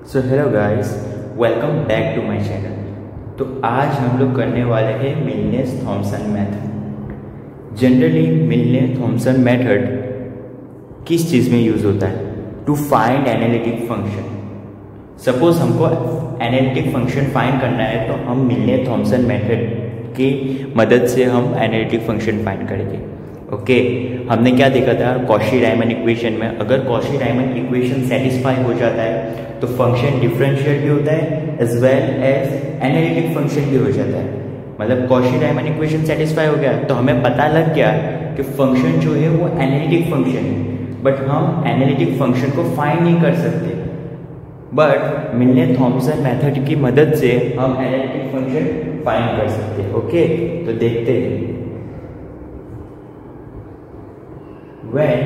So hello guys, welcome back to my channel. तो आज हम लोग करने वाले हैं Milne Thomson method. Generally Milne Thomson method किस चीज़ में यूज़ होता है? To find analytic function. Suppose हमको एनालिटिक फंक्शन फाइंड करना है तो हम मिलने-थॉमसन मेथड की मदद से हम एनालिटिक फंक्शन फाइंड करेंगे। ओके, हमने क्या देखा था कॉशी-रायमन इक्वेशन में? अगर कॉशी-रायमन इक्वेशन सेटिस्फाई हो जाता है तो फंक्शन डिफरेंशियल भी होता है as well as analytic function भी हो जाता है। मतलब कॉशी-रायमन इक्वेशन सेटिस्फाई हो गया तो हमें पता लग गया कि फंक्शन जो है वो एनालिटिक फंक्शन है, बट हम एनालिटिक फंक्शन को फाइंड नहीं कर सकते। बट मिलने-थॉमसन मेथड की मदद से हम एनालिटिक फंक्शन फाइंड कर सकते हैं। ओके, तो देखते हैं। When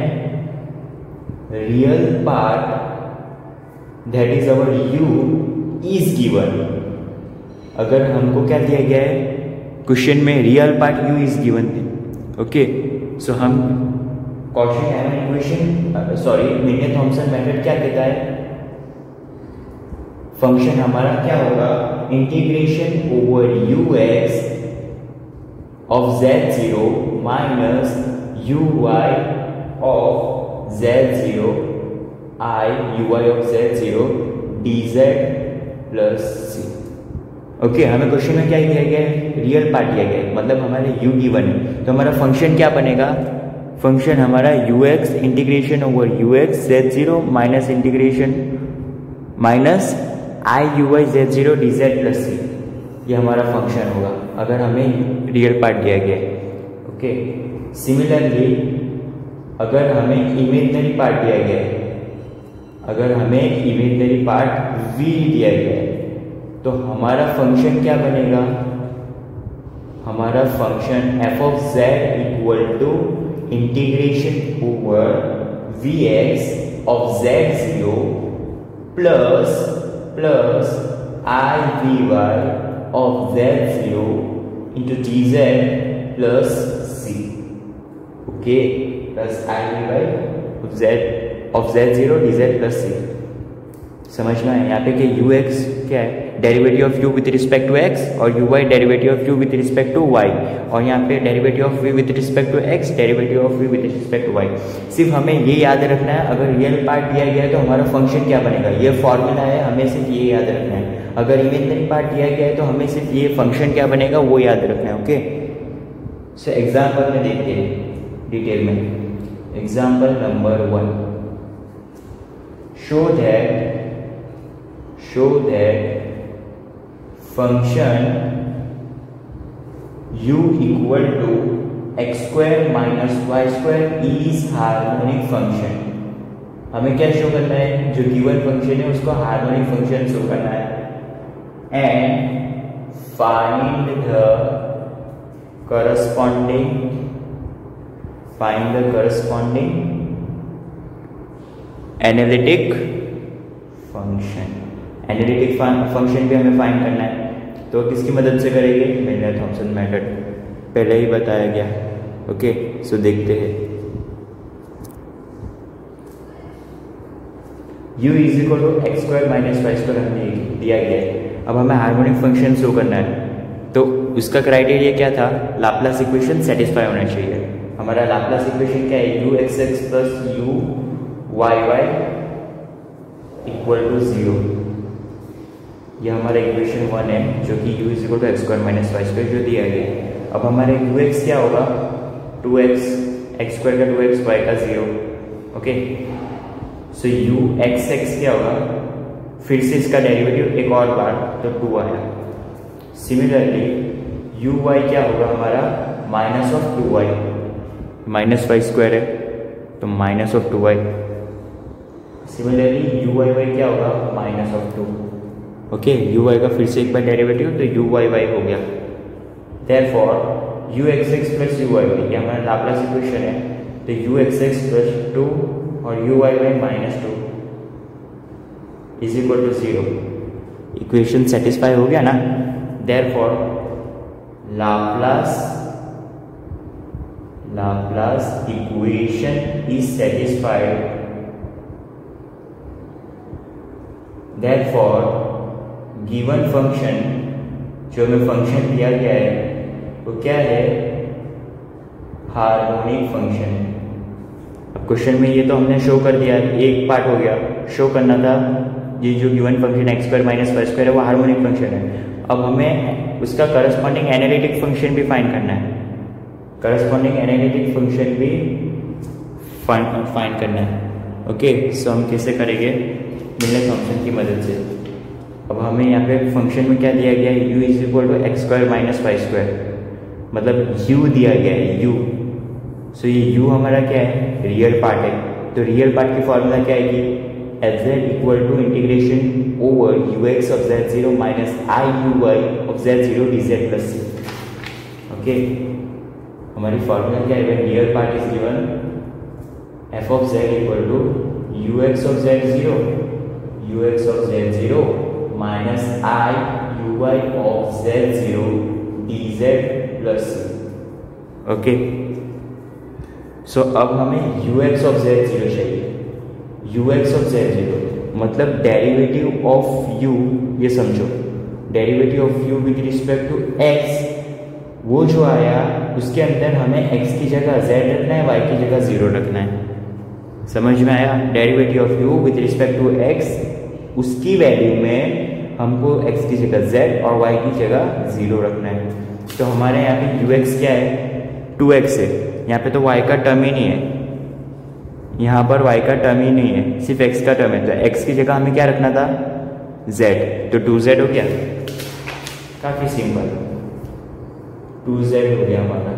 real part, that is our u, is given, अगर हमको क्या दिया गया है क्वेश्चन में, real part u is given है। ओके, सो हम कॉशी-रायमन इक्वेशन मिलने-थॉमसन मेथड क्या कहता है? फंक्शन हमारा क्या होगा? Integration over ux of z0 minus uy of z0 I uy of z0 dz plus c। Okay, हमें क्वेश्चन में क्या दिया गया है? रियल पार्ट दिया गया है, मतलब हमारे u गिवन है। तो हमारा फंक्शन क्या बनेगा? फंक्शन हमारा ux integration over ux z0 minus integration minus I uy z0 dz plus c। ये हमारा फंक्शन होगा अगर हमें रियल पार्ट दिया गया है। ओके, सिमिलरली अगर हमें इमेजिनरी पार्ट दिया गया है, अगर हमें इमेजिनरी पार्ट v दिया गया है तो हमारा फंक्शन क्या बनेगा? हमारा function f of z equal to integration over vx of z0 plus I vy of z0 into dz plus c। Okay, plus I vy of z0 dz plus c। समझना है यहाँ पे कि ux क्या है? Derivative of u with respect to x, और uy derivative of u with respect to y, और यहाँ पे derivative of v with respect to x, derivative of v with respect to y। सिर्फ हमें ये याद रखना है, अगर रियल पार्ट दिया गया है तो हमारा फंक्शन क्या बनेगा, ये फॉर्मूला है, हमें सिर्फ ये याद रखना है। अगर इमेजिनरी पार्ट दिया गया है तो हमें सिर्फ ये फंक्शन क्या बनेगा वो याद रखना है। ओके, सो एग्जाम्पल में देखते हैं डिटेल में। Example number 1, show that function u equal to x square minus y square is harmonic function। हमें क्या शो करना है? जो गिवन फंक्शन है उसको हार्मोनिक फंक्शन शो करना है। And find the corresponding analytic function. Analytic function भी हमें फाइंड करना है, तो किसकी मदद से करेंगे? मिलने-थॉमसन मेथड, पहले ही बताया गया। ओके, सो देखते हैं। u is equal to x square minus y square हमें दिया गया है। अब हमें हार्मोनिक फंक्शन शो करना है, तो उसका क्राइटेरिया क्या था? लाप्लास इक्वेशन सेटिस्फाई होना चाहिए। हमारा लाप्लास इक्वेशन क्या है? u x x plus u y y equal to 0। यह हमारा इक्वेशन 1 है, जो कि u is equal to x square minus y square जो दिया गया है। अब हमारे ux क्या होगा? 2x, एक्स स्क्वायर का 2x, y का 0। ओके, सो u एक्स एक्स क्या होगा? फिर से इसका डेरिवेटिव एक और बार, तो 2 आया। सिमिलरली u y क्या होगा हमारा? Minus of 2y, minus y square है तो minus of 2y। Similarly u y y क्या होगा? Minus of 2। Okay, u y का फिर से एक बार डेरिवेटिव, तो u y y हो गया। Therefore u x x plus u y y, ये हमारा लाप्लास इक्वेशन है, तो u x x प्लस 2 और u y y minus 2 is equal to 0। Equation satisfy हो गया ना? Therefore Laplace equation is satisfied therefore given function, जो हमें फंक्शन दिया गया है वो क्या है, हार्मोनिक फंक्शन। अब क्वेश्चन में ये तो हमने शो कर दिया, एक पार्ट हो गया, शो करना था ये जो given function x square minus y square है वो हार्मोनिक फंक्शन है। अब हमें उसका करस्पॉन्डिंग एनालिटिक फंक्शन भी फाइंड करना है, करस्पॉन्डिंग एनालिटिक फंक्शन भी फाइंड करना है। ओके, सो हम कैसे करेंगे, मिलने फंक्शन की मदद से। अब हमें यहाँ पे फंक्शन में क्या दिया गया है, u is equal to x square minus y square, मतलब u दिया गया है u। सो ये u हमारा क्या है, रियल पार्ट है। तो रियल पार्ट की फॉर्मूला क्या है कि F Z equal to integration over you x of Z zero minus I you Y of Z zero D Z plus C. Okay, हमारी फॉर्मूला क्या है, real part is given F of Z equal to U x of Z zero minus I you Y of Z zero D Z plus C. Okay, so अब हमें you x of Z zero चाहिए। U x of Z zero मतलब derivative of u, ये समझो derivative of u with respect to x, वो जो आया उसके अंदर हमें x की जगह z रखना है, y की जगह 0 रखना है। समझ में आया, derivative of u with respect to x, उसकी वैल्यू में हमको x की जगह z और y की जगह 0 रखना है। तो हमारे यहाँ पे ux क्या है, 2x है, यहाँ पे तो y का टर्म ही नहीं है, यहाँ पर y का टर्म ही नहीं है, सिर्फ x का टर्म है। तो x की जगह हमें क्या रखना था, z, तो 2z हो गया, काफी सिंपल, 2z हो गया हमारा।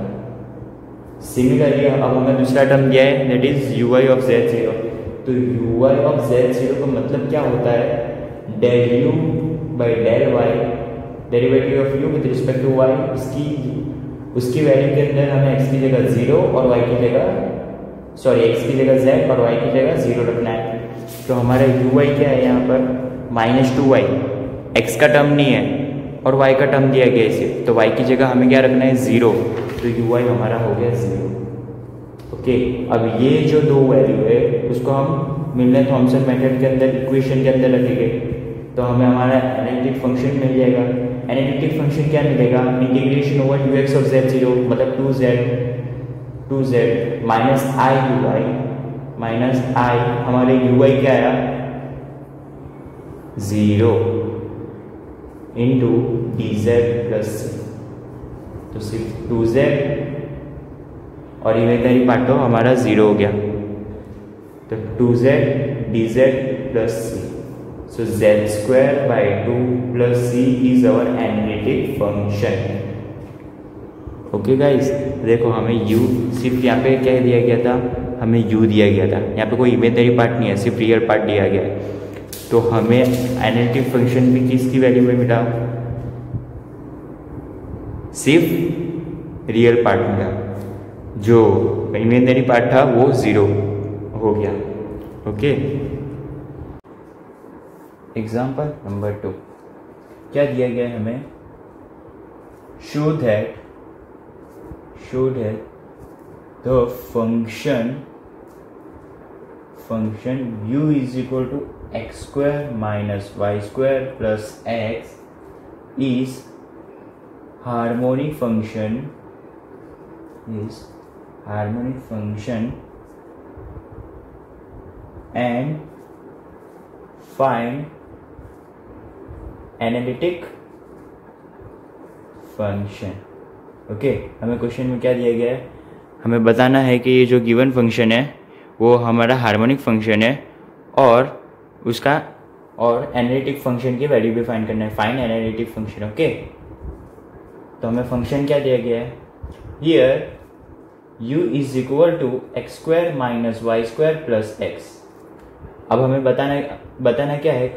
सिमिलरली अब हमें दूसरा टर्म दिया है that is ui of z zero. तो ui ऑफ z जीरो का मतलब क्या होता है, del u by del y, derivative of u with respect to y, उसकी वैल्यू के अंदर हमें x की जगह 0 और y की जगह x की जगह z और y की जगह 0 रखना है। तो हमारा ui क्या है यहाँ पर, -2y, x का टर्म नहीं है और y का टर्म दिया गया इसे, तो y की जगह हमें क्या रखना है, 0, तो ui हमारा हो गया 0। ओके, अब ये जो दो वैल्यू है उसको हम मिलने थॉमसन मेथड के अंदर इक्वेशन के अंदर रखेंगे, तो हमें हमारा एनालिटिक फंक्शन मिल जाएगा। एनालिटिक फंक्शन क्या मिलेगा, integration over you x of Z zero मतलब 2z minus I you Y, minus I, हमारे यू वाई क्या आया, 0 into D Z plus C. तो सिर्फ 2z और इमेजिनरी पार्ट तो हमारा 0 हो गया, तो 2z d Z plus c. So z square by 2 plus c is our analytic function. Okay guys, देखो हमें u सिर्फ यहाँ पे क्या दिया गया था, हमें u दिया गया था, यहाँ पे कोई इमेजिनरी पार्ट नहीं है, सिर्फ रियल पार्ट दिया गया है। तो हमें एनालिटिक फंक्शन भी किसकी वैल्यू में मिला, सिर्फ रियल पार्ट मिला, जो इमेजिनरी पार्ट था वो 0 हो गया। ओके, एग्जाम्पल नंबर 2 क्या दिया गया है हमें, show that the function u is equal to x square minus y square plus x is harmonic function and find analytic function। Okay, हमें क्वेश्चन में क्या दिया गया है, हमें बताना है कि ये जो गिवन फंक्शन है वो हमारा हार्मोनिक फंक्शन है और उसका और एनालिटिक फंक्शन की वैल्यू भी फाइंड करना है, फाइंड एनालिटिक फंक्शन। ओके, तो हमें फंक्शन क्या दिया गया है, here u is equal to x square minus y square plus x. अब हमें बताना क्या है,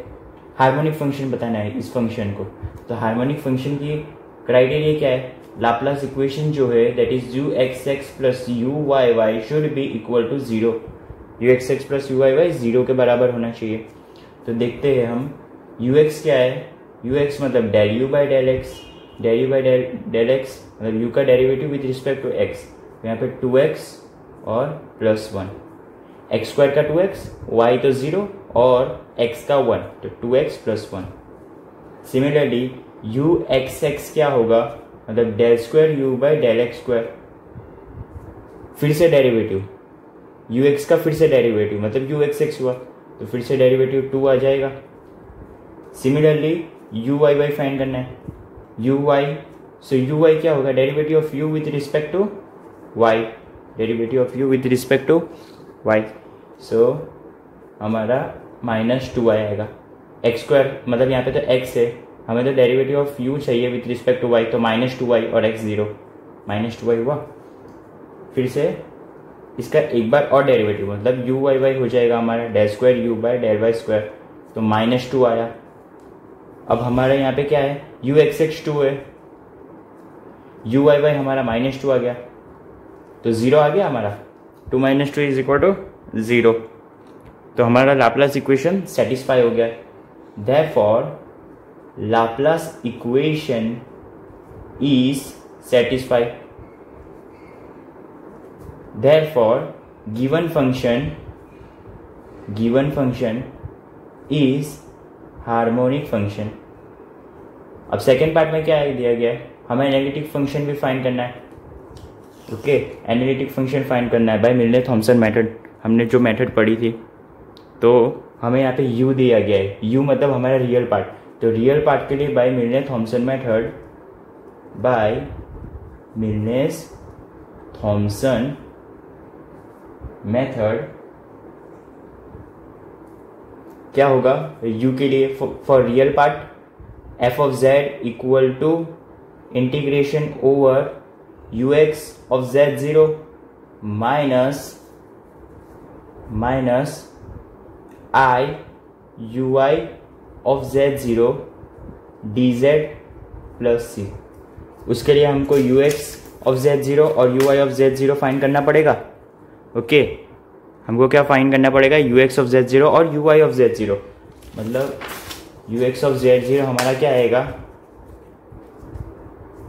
हार्मोनिक फंक्शन बताना है इस फंक्शन को। तो हार्मोनिक फंक्शन की क्राइटेरिया क्या है, लाप्लास इक्वेशन जो है that is u x x plus u y y should be equal to 0, u x x plus u y y 0 के बराबर होना चाहिए। तो देखते हैं हम, यू एक्स क्या है, यू एक्स मतलब del u by del x, del u by del x मतलब यू का derivative with respect to x, यहाँ पे 2x और +1, एक्स स्क्वायर का 2x, y तो 0 और x का 1, तो 2x + 1। सिमिलरली u x क्या होगा, मतलब del square u by del x square, फिर से डेरिवेटिव ux का, फिर से डेरिवेटिव मतलब u x हुआ, तो फिर से डेरिवेटिव 2 आ जाएगा। सिमिलरली u y फाइंड करना है, u y, सो u y क्या होगा, derivative of u with respect to y, derivative of u with respect to y, so हमारा -2 आएगा। x स्क्वायर मतलब यहाँ पे तो x है, हमें तो डेरिवेटिव ऑफ u चाहिए विथ रिस्पेक्ट टू y, तो -2y और x 0, -2y हुआ। फिर से इसका एक बार और डेरिवेटिव मतलब u y हो जाएगा हमारा del square u by del y square, तो -2 आया। अब हमारा यहाँ पे क्या है, u x 2 है, u y हमारा -2 आ गया, तो 0 आ गया हमारा, 2 - 2 = 0, तो हमारा लाप्लास इक्वेशन सेटिस्फाई हो गया। Therefore Laplace equation is satisfied. Therefore, given function is harmonic function. अब सेकेंड पार्ट में क्या दिया गया है, हमें एनालिटिक फंक्शन भी फाइंड करना है। ओके, एनालिटिक फंक्शन फाइंड करना है बाय मिलने थॉमसन मेथड, हमने जो मेथड पढ़ी थी। तो हमें यहाँ पे u दिया गया है, u मतलब हमारा रियल पार्ट, तो रियल पार्ट के लिए by Milne Thomson method, by Milne Thomson method क्या होगा, u के लिए for real part f of z equal to integration over ux of z0 minus I ui of z0 dz plus c। उसके लिए हमको ux of z0 और ui of z0 find करना पड़ेगा। ओके, हमको क्या फाइंड करना पड़ेगा, ux ऑफ z0 और ui ऑफ z0, मतलब ux ऑफ z0 हमारा क्या आएगा,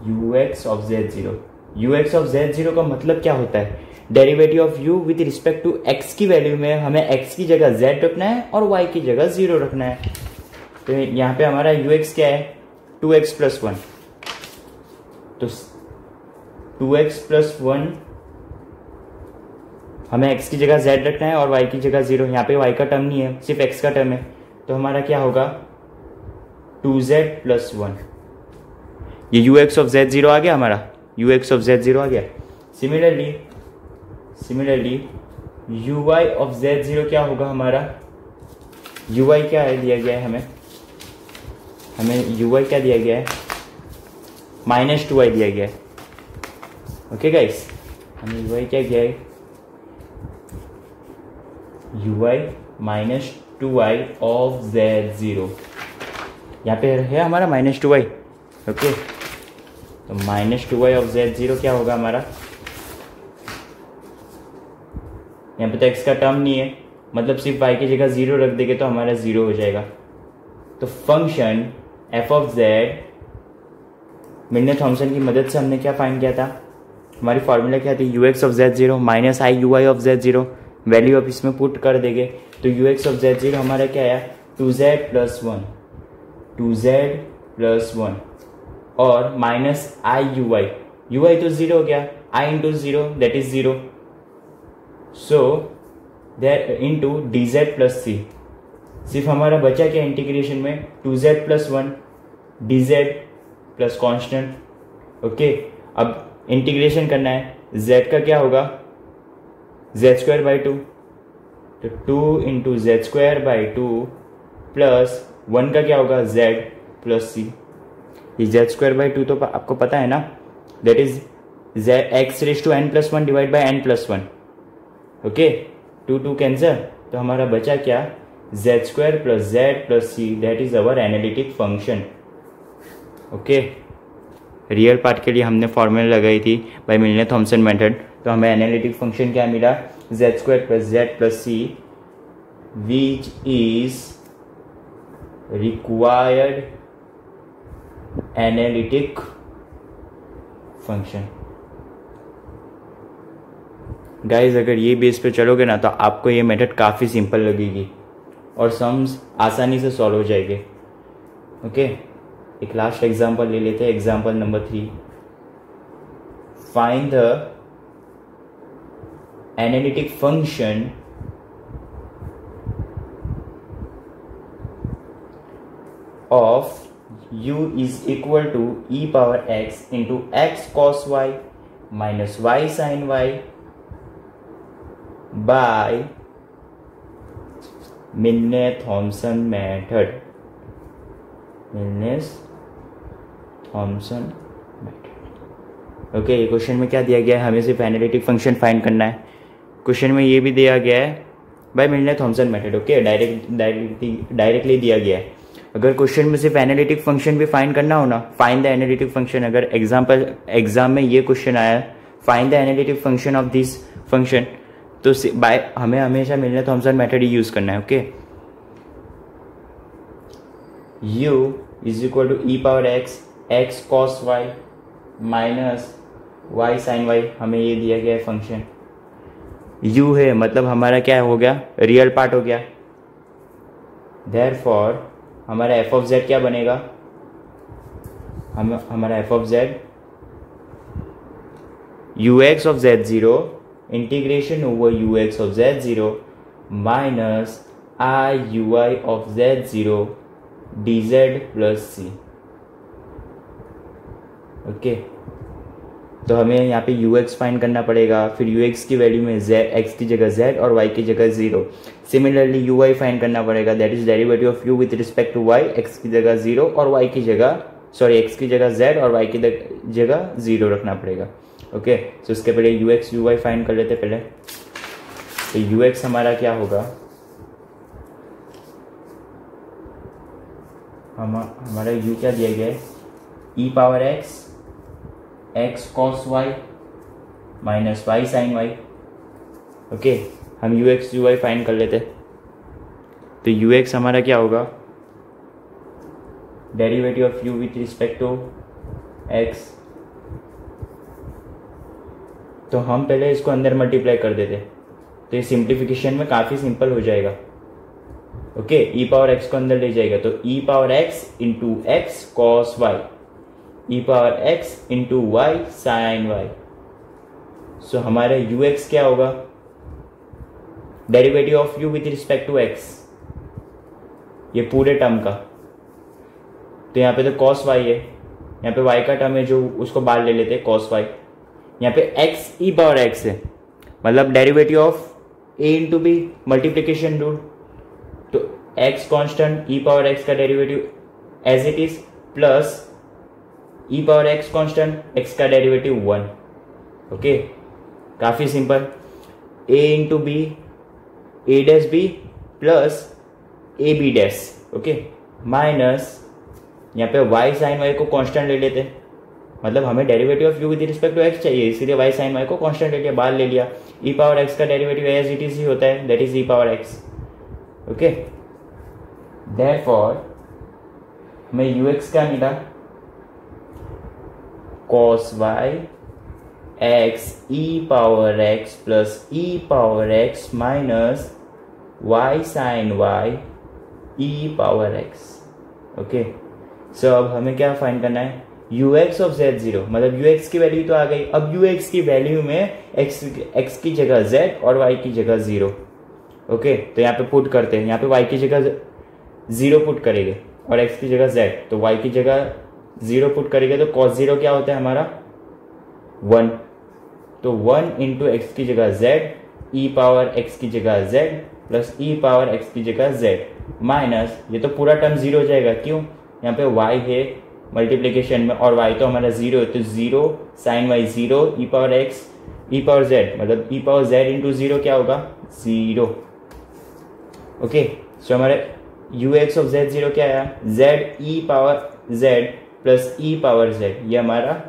ux of z0। ux of z0 का मतलब क्या होता है, derivative of u with respect to x की वैल्यू में हमें x की जगह z रखना है और y की जगह 0 रखना है। तो यहाँ पे हमारा ux क्या है, 2x + 1, तो 2x + 1 हमें x की जगह z रखना है और y की जगह 0। यहाँ पे y का टर्म नहीं है, सिर्फ x का टर्म है, तो हमारा क्या होगा, 2z + 1, ये ux ऑफ z0 आ गया हमारा, ux ऑफ z0 आ गया। सिमिलरली ui ऑफ z0 क्या होगा हमारा, ui क्या है दिया गया है हमें ui क्या दिया गया है, -2i दिया गया है। ओके गाइस, हमें ui क्या दिया है, ui -2i ऑफ z0, यहाँ पे है हमारा -2i। ओके, तो -2i ऑफ z0 क्या होगा हमारा, यहाँ पे तो x का टर्म नहीं है, मतलब सिर्फ y की जगह 0 रख देंगे तो हमारा 0 हो जाएगा। तो फंक्शन f ऑफ z मिलने थॉमसन की मदद से हमने क्या फाइंड किया था, हमारी फॉर्मूला क्या थी, ux of z0 minus i ui of z0, value अब इसमें पुट कर देंगे, तो ux ऑफ z0 हमारा क्या आया, 2z + 1 और माइनस i ui तो 0 हो गया, i into 0 that is 0, so that into dz plus c। सिर्फ हमारा बचा क्या इंटीग्रेशन में, 2z + 1 dz plus constant. Okay, अब इंटीग्रेशन करना है, z का क्या होगा, z²/2, तो 2 इंटू z²/2 प्लस 1 का क्या होगा, z प्लस c। ये z²/2 तो आपको पता है ना, that is x⁻n+1 divide by n+1। Okay, 2 cancer, तो हमारा बचा क्या, z² + z + c, that is our analytic function. Okay, real part के लिए हमने फॉर्मूला लगाई थी बाय मिलने थॉमसन मेथड, तो हमें एनालिटिक फंक्शन क्या मिला, z² + z + c which is required analytic function. Guys, अगर ये बेस पे चलोगे ना तो आपको ये मेथड काफ़ी सिंपल लगेगी। और सम्स आसानी से सॉल्व हो जाएंगे। ओके, एक लास्ट एग्जांपल ले लेते हैं, example number 3। Find the analytic function of u is equal to e power x into x cos y minus y sin y by Milne-Thomson method। Milne-Thomson method। Okay, ये question में क्या दिया गया है, हमें सिर्फ एनालिटिक फंक्शन फाइंड करना है। क्वेश्चन में ये भी दिया गया है बाय मिलने-थॉमसन मेथड। ओके, डायरेक्टली दिया गया है। अगर क्वेश्चन में सिर्फ एनालिटिक फंक्शन भी फाइंड करना हो ना, फाइंड द एनालिटिक फंक्शन, अगर एग्जाम में ये क्वेश्चन आया find the analytic function of this function, तो हमें हमेशा मिलने-थॉमसन मेथड ही यूज करना है। Okay, u is equal to e power x x cos Y minus Y sine y, हमें ये दिया गया है फंक्शन। u है मतलब हमारा क्या हो गया, रियल पार्ट हो गया। देयरफॉर हमारा एफ ऑफ जेड क्या बनेगा, हमारा f of z u x of Z zero integration over you x of Z zero minus I u i of Z zero D Z plus C. Okay, तो हमें यहाँ पे you x find करना पड़ेगा, फिर यू एक्स की value में x की जगह जेड और वाई की जगह zero. Similarly u Y find करना पड़ेगा, that is derivative of u with respect to y, x की जगह जीरो और वाई की जगह एक्स की जगह जेड और वाई की जगह जीरो रखना पड़ेगा। ओके, तो इसके पहले u x you Y find कर लेते पहले। तो यू एक्स हमारा क्या होगा, हमारा यू क्या दिया गया है, E power x x cos Y minus Y sine Y. Okay, हम U x you Y find कर लेते। तो यू एक्स हमारा क्या होगा, derivative of you with respect to X. तो हम पहले इसको अंदर मल्टीप्लाई कर देते, तो ये सिंप्लीफिकेशन में काफ़ी सिंपल हो जाएगा। ओके, ई पावर एक्स को अंदर ले जाएगा, तो E power X into X cos Y, E power X into Y sine Y. So हमारा यू एक्स क्या होगा, derivative of you with respect to X, ये पूरे टर्म का। तो यहाँ पे तो कॉस वाई है, यहाँ पे वाई का टर्म है जो उसको बाहर ले लेते हैं कॉस वाई। यहाँ पे एक्स ई पावर एक्स है, मतलब derivative of a into b, multiplication rule. तो x constant, e power x का derivative as it is, plus E power x constant, x का डेरिवेटिव 1। ओके, काफी simple. A into b, a dash B plus a b dash. Okay, minus यहाँ पे y sine y को constant ले लेते, मतलब हमें derivative of u with respect to x चाहिए, इसीलिए वाई साइन वाई को कांस्टेंट ले लिया, बाहर ले लिया। ई पावर एक्स का डेरिवेटिव एज इट इज ही होता है, that is E power x. Okay, therefore हमें यू एक्स क्या मिला, cos y x e power x plus e power x minus y sin y e power x। Okay, so अब हमें क्या find करना है, you x of Z zero, मतलब U x की वैल्यू तो आ गई। अब यू एक्स की वैल्यू में एक्स की जगह जेड और वाई की जगह जीरो। ओके, तो यहाँ पे पुट करते हैं, यहाँ पे वाई की जगह जीरो पुट करेंगे और एक्स की जगह जेड, तो वाई की जगह जीरो पुट करेंगे, तो कॉस जीरो क्या होता है हमारा 1। तो 1 इंटू एक्स की जगह जेड, ई पावर एक्स की जगह जेड प्लस ई पावर एक्स की जगह जेड माइनस, ये तो पूरा टर्म जीरो हो जाएगा, क्यों, यहाँ पे वाई है मल्टीप्लीकेशन में और वाई तो हमारा जीरो है, तो zero sine Y zero, E power X E power Z, मतलब E power Z into zero क्या होगा, जीरो। ओके, सो हमारे U x of Z zero क्या आया, Z E power Z plus ई पावर जेड, ये हमारा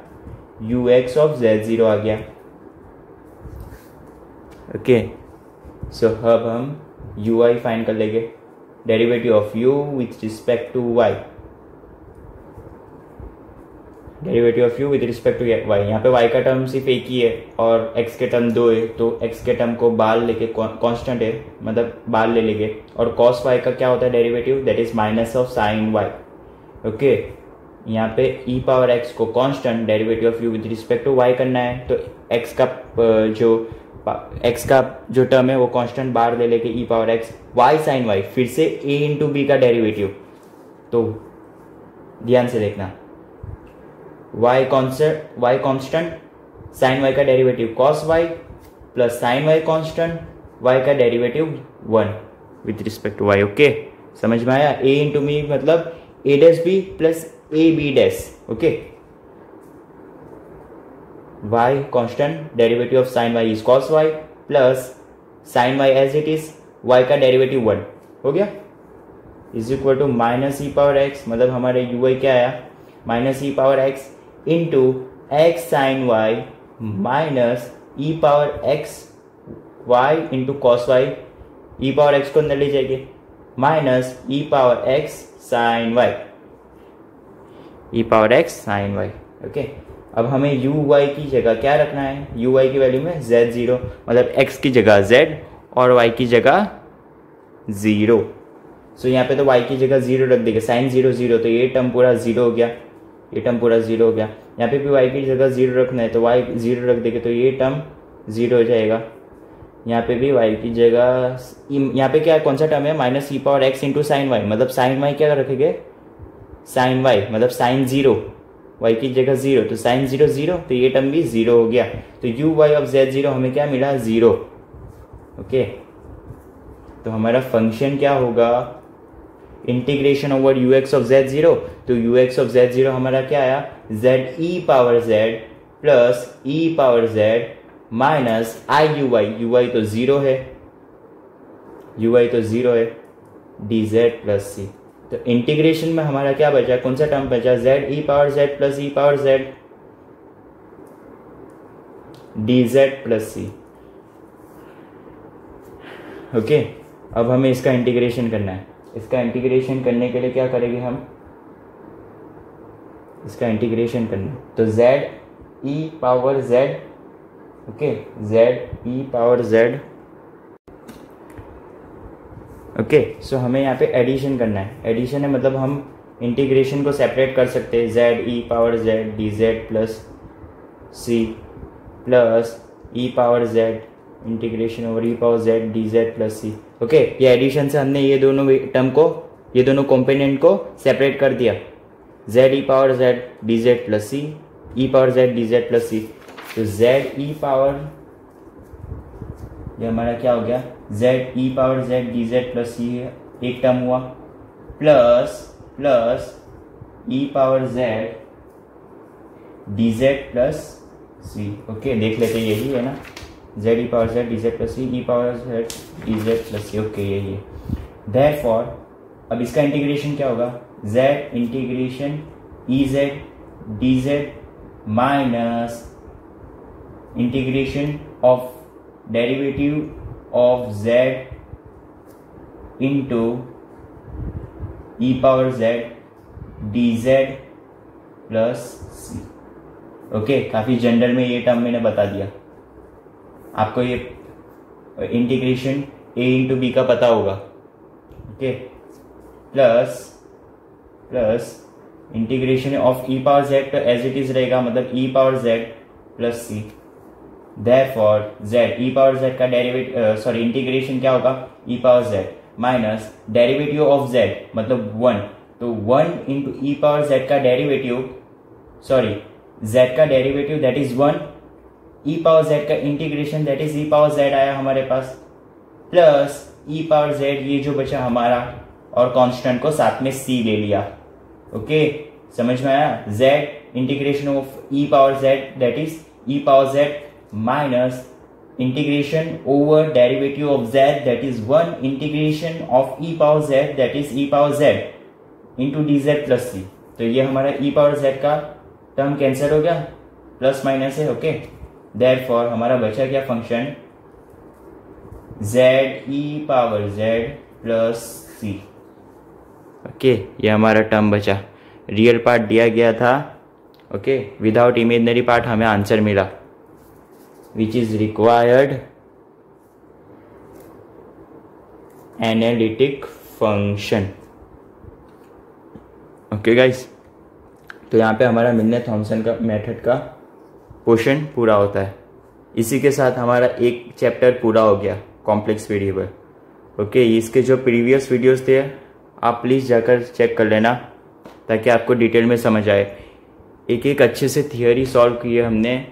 U x of Z zero आ गया। ओके, सो अब हम यू आई फाइंड कर लेंगे, derivative of you with respect to y, derivative of u with respect to y. यहाँ पे वाई का टर्म सिर्फ एक ही है और एक्स के टर्म दो है, तो एक्स के टर्म को बाहर लेके, कांस्टेंट है मतलब बाहर ले लेंगे, और कॉस वाई का क्या होता है derivative, that is minus of sine Y. Okay, यहाँ पे ई पावर एक्स को constant derivative of u with respect to y करना है, तो एक्स का जो टर्म है वो कांस्टेंट बाहर ले लेके E power X Y sine Y, फिर से ए इंटू बी का डेरिवेटिव। तो ध्यान से देखना, y कांस्टेंट, साइन y का derivative cos y plus sine y constant, y का derivative 1 with respect to y। Okay, समझ में आया? a इंटू बी मतलब a dash B plus a b dash. Okay, y constant, derivative of sine y is cos y plus sine y as it is, y का derivative 1 हो गया, is equal to minus E power X, मतलब हमारे U Y क्या आया, minus E power X into X sine Y minus E power X Y into cos Y, E power x को अंदर ले जाएंगे, minus E power X sine Y, E power X sine Y. Okay, अब हमें you Y की जगह क्या रखना है, यू वाई की वैल्यू में z0, मतलब x की जगह z और y की जगह 0। सो यहाँ पे तो y की जगह 0 रख देंगे, साइन 0 0, तो ये टर्म पूरा 0 हो गया, ये टर्म पूरा 0 हो गया। यहाँ पे भी y की जगह 0 रखना है, तो y 0 रख देंगे, तो ये टर्म 0 हो जाएगा। यहाँ पे भी y की जगह, यहाँ पे क्या कौन सा टर्म है, minus E power X into sine Y, मतलब साइन वाई क्या रखेंगे, साइन वाई मतलब साइन 0, y की जगह 0, तो साइन 0 0, तो ये टर्म भी 0 हो गया। तो यू वाई ऑफ z0 हमें क्या मिला, 0। ओके, तो हमारा फंक्शन क्या होगा, integration over you x of z0, तो यू एक्स ऑफ z0 हमारा क्या आया, z E power z plus E power z minus I you y तो 0 है, यू वाई तो 0 है, डी जेड प्लस सी। तो इंटीग्रेशन में हमारा क्या बचा, कौन सा टर्म बचा, z ई पावर z प्लस ई power z D Z plus सी। ओके, अब हमें इसका इंटीग्रेशन करना है। इसका इंटीग्रेशन करने के लिए क्या करेंगे हम, इसका इंटीग्रेशन करना, तो z ई पावर z, ओके, z ई पावर z। ओके, सो हमें यहाँ पे एडिशन करना है, एडिशन है मतलब हम इंटीग्रेशन को सेपरेट कर सकते हैं, z ई power z D Z plus C plus ई power z integration over E power z D Z plus सी। ओके, ये एडिशन से हमने ये दोनों टर्म को, ये दोनों कॉम्पोनेंट को सेपरेट कर दिया, z ई power z D Z plus C, E power z D Z plus C. तो z ई पावर, ये हमारा क्या हो गया, z ई power z D Z plus C है, एक टर्म हुआ, प्लस प्लस ई power z D Z plus सी। Okay, देख लेते यही है ना, z ई power z D Z plus C, E power z D Z plus सी। ओके, यही है। देयरफॉर अब इसका इंटीग्रेशन क्या होगा, z integration E Z D Z minus integration of derivative of z into E power z D Z plus C. Okay, काफी general में ये term मैंने बता दिया आपको, ये इंटीग्रेशन a इंटू बी का पता होगा। Okay, plus plus integration of E power z तो एज इट इज रहेगा, मतलब E power z plus C. Therefore z ई पावर z का डेरिवेटिव इंटीग्रेशन क्या होगा, E power z minus derivative of z मतलब 1, तो 1 इंटू ई पावर z का derivative, z का derivative that is 1, E power z का integration that is E power z आया हमारे पास, प्लस ई पावर z ये जो बचा हमारा, और कांस्टेंट को साथ में c ले लिया। ओके, समझ में आया, z integration of E power z that is E power z minus integration over derivative of z that is 1 integration of E power z that is E power z into D Z plus C. तो ये हमारा E power z का term cancel हो गया, plus minus है। Okay, therefore हमारा बचा क्या फंक्शन, z ई पावर z प्लस सी। ओके, ये हमारा टर्म बचा, रियल पार्ट दिया गया था ओके, विदाउट इमेजनरी पार्ट हमें आंसर मिला, which is required analytic function. Okay guys, तो यहाँ पे हमारा मिलने थॉमसन का मेथड का पोर्शन पूरा होता है। इसी के साथ हमारा एक चैप्टर पूरा हो गया, कॉम्प्लेक्स वेरिएबल। ओके, इसके जो प्रीवियस वीडियोस थे आप प्लीज़ जाकर चेक कर लेना ताकि आपको डिटेल में समझ आए। एक एक अच्छे से थियोरी सॉल्व किए हमने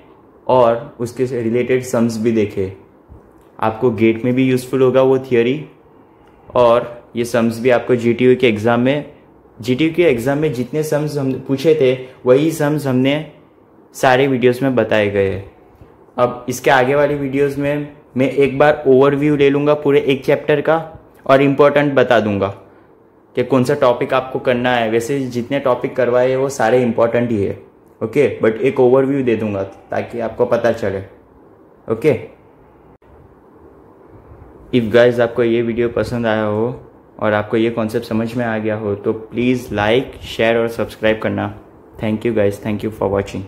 और उसके रिलेटेड सम्स भी देखे। आपको गेट में भी यूज़फुल होगा वो थियोरी, और ये सम्स भी आपको जीटीयू के एग्ज़ाम में जितने सम्स हम पूछे थे वही सम्स हमने सारे वीडियोस में बताए गए हैं। अब इसके आगे वाली वीडियोस में मैं एक बार ओवरव्यू ले लूँगा पूरे एक चैप्टर का और इम्पोर्टेंट बता दूंगा कि कौन सा टॉपिक आपको करना है। वैसे जितने टॉपिक करवाए वो सारे इम्पोर्टेंट ही है, ओके, बट एक ओवरव्यू दे दूंगा ताकि आपको पता चले। ओके, इफ़ गाइज आपको ये वीडियो पसंद आया हो और आपको ये कॉन्सेप्ट समझ में आ गया हो तो प्लीज़ लाइक, शेयर और सब्सक्राइब करना। Thank you guys, thank you for watching.